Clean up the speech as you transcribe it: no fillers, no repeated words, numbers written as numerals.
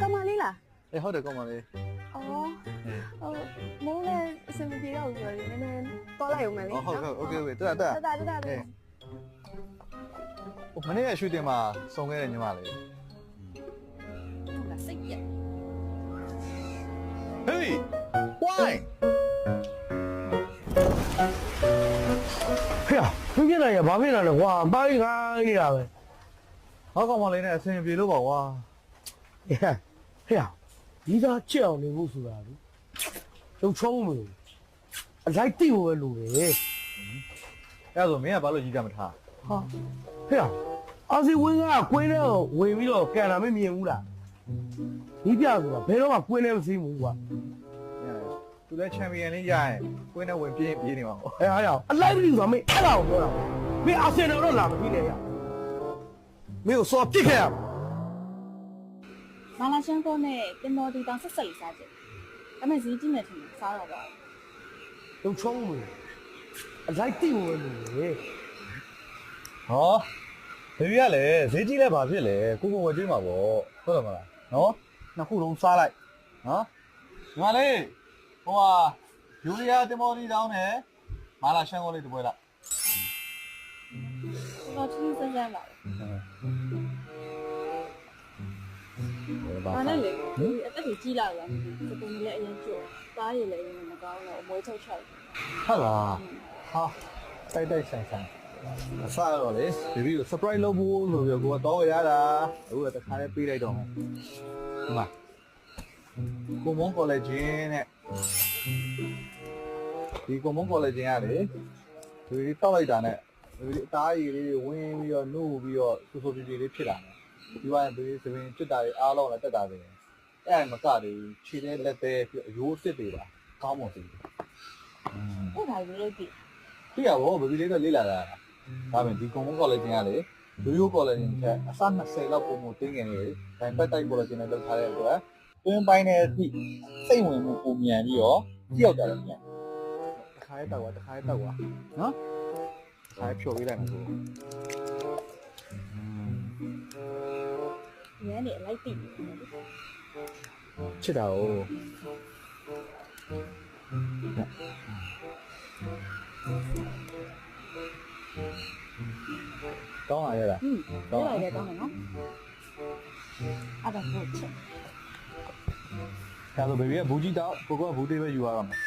干嘛哩啦？ဟုတ်တယ်ကောင်းပါလေ 哦，冇咧，上面幾多個你哋多嚟用咪？ ဟုတ် OK 對啊 得。ဟိုမနေ့ကရွှေတင်မှာစုံခဲ့တဲ့ညီမလေး ဟုတ်လားစိတ်ရ Hey why ဖေ။သူပြနေရဘာဖြစ်လာလဲကွာ။ပိုင်းခိုင်းနေတာပဲ ဟောကောင်မလေးနဲ့အဆင်ပြေလို့ပါကွာ ။ဖေ။ဒီသားကြက်အောင်နေဖို့ဆိုတာလေ။လုံချုံးမလို့အလိုက်တိဖို့ပဲလိုတယ် အဲ့ဒါဆိုမင်းကဘာလို့ကြီးကြမထား ။ဟာ။ဖေ။အာစီဝင်းကကွင်းထဲကိုဝင်ပြီးတော့ကန်တာမမြင်ဘူးလား။ဒီပြဆိုတာဘယ်တော့မှကွင်းထဲမစည်းဘူးကွာ သူလည်းချန်ပီယံလေးရရင်ကိုင်းနဲ့ဝင်ပြေးနေမှာပေါ့ ။အားရအောင်အလိုက်မလို့ဆိုတာမင်းအဲ့ဒါကိုပြောတာ။မင်းအာဆင်နယ်တော့လာမပြီးနဲ့ရ။မင်းကိုစောပြစ်ခဲ့ရမှာ မာလာရှန်ကောနဲ့တင်မော်ဒီတောင်ဆက်ဆက်လေးစားကြတယ်ဒါပေမဲ့ဈေးကြီးနေတယ်စားတော့ပါ ။လုံချုံးမလို့အလိုက်တိဖို့ပဲလိုတယ် ဟောဘေဘီကလည်းဈေးကြီးလဲဘာဖြစ်လဲကိုဝယ်ကျွေးမှာပေါ့ဟုတ်တယ်မလားနော်နှစ်ခုလုံးစားလိုက်နော်ညီမလေးဟိုဟာယူရီးယားတင်မော်ဒီတောင်းနဲ့မာလာရှန်ကောလေးတစ်ပွဲလား တော့ချင်းစမ်းစမ်းပါအားနဲ့လေအသက်ကြီးကြီးလာလားစပုံလေးလည်းအရင်ကျော်သားရည်လည်းအရင်မကောင်းတော့အမွေးချုပ်ချုပ် ဟုတ်လားဟာတိုက်ဆိုင်အစားတော့လေဘေဘီကို surprise လုပ်ဖို့ဆိုပြီးကိုကတော့ရတာအခုတခါလေးပေးလိုက်တော့မယ်ဒီမှာကိုမွန်ကော်လေဂျင်းနဲ့ဒီကိုမွန်ကော်လေဂျင်းကလေဒီတောက်လိုက်တာနဲ့ဒီအသားရည်လေးဝင်းပြီးတော့နှုတ်ပြီးတော့ဆူဆူပြေပြေလေးဖြစ်လာတယ်ဒီဝိုင်းဘေဘီသပင်ကျွတ်တာတွေအားလုံးလည်းတက်တာပဲအဲ့မကတွေခြေနဲ့လက်သေးပြီးအယိုးစစ်တွေပါကောင်းမွန်စီ အဲ့ဒါကြီးလို့ပြီ ပြရဘောဘေဘီလေးတော့လေးလာတာဒါပေမဲ့ဒီကွန်မွန်ကော်လေဂျင်ကလေရိုးရိုးကော်လေဂျင်ကအစ20လောက်ပုံမှုတင်းငယ်နေတယ်ဒါပေမဲ့တိုက်ကော်လေဂျင်နဲ့လောက်ထားတဲ့အတွက်တွင်းပိုင်းနဲ့အထိစိတ်ဝင်မှုပုံမြန်ပြီးတော့ကြောက်ကြတယ်မြန်တစ်ခါရဲတောက်သွားနော်တစ်ခါရဲဖြိုပေးလိုက်မှာဆို ညနေလိုက်တိ ချစ်တာ哦တောင်းရရလား တောင်းလိုက်တောင်းမယ်နော်အဲ့ဒါကိုချက် ဒါဆိုဘေဘီကဘူးကြီးတောက်ကိုကဘူးတေးပဲယူရအောင်မယ်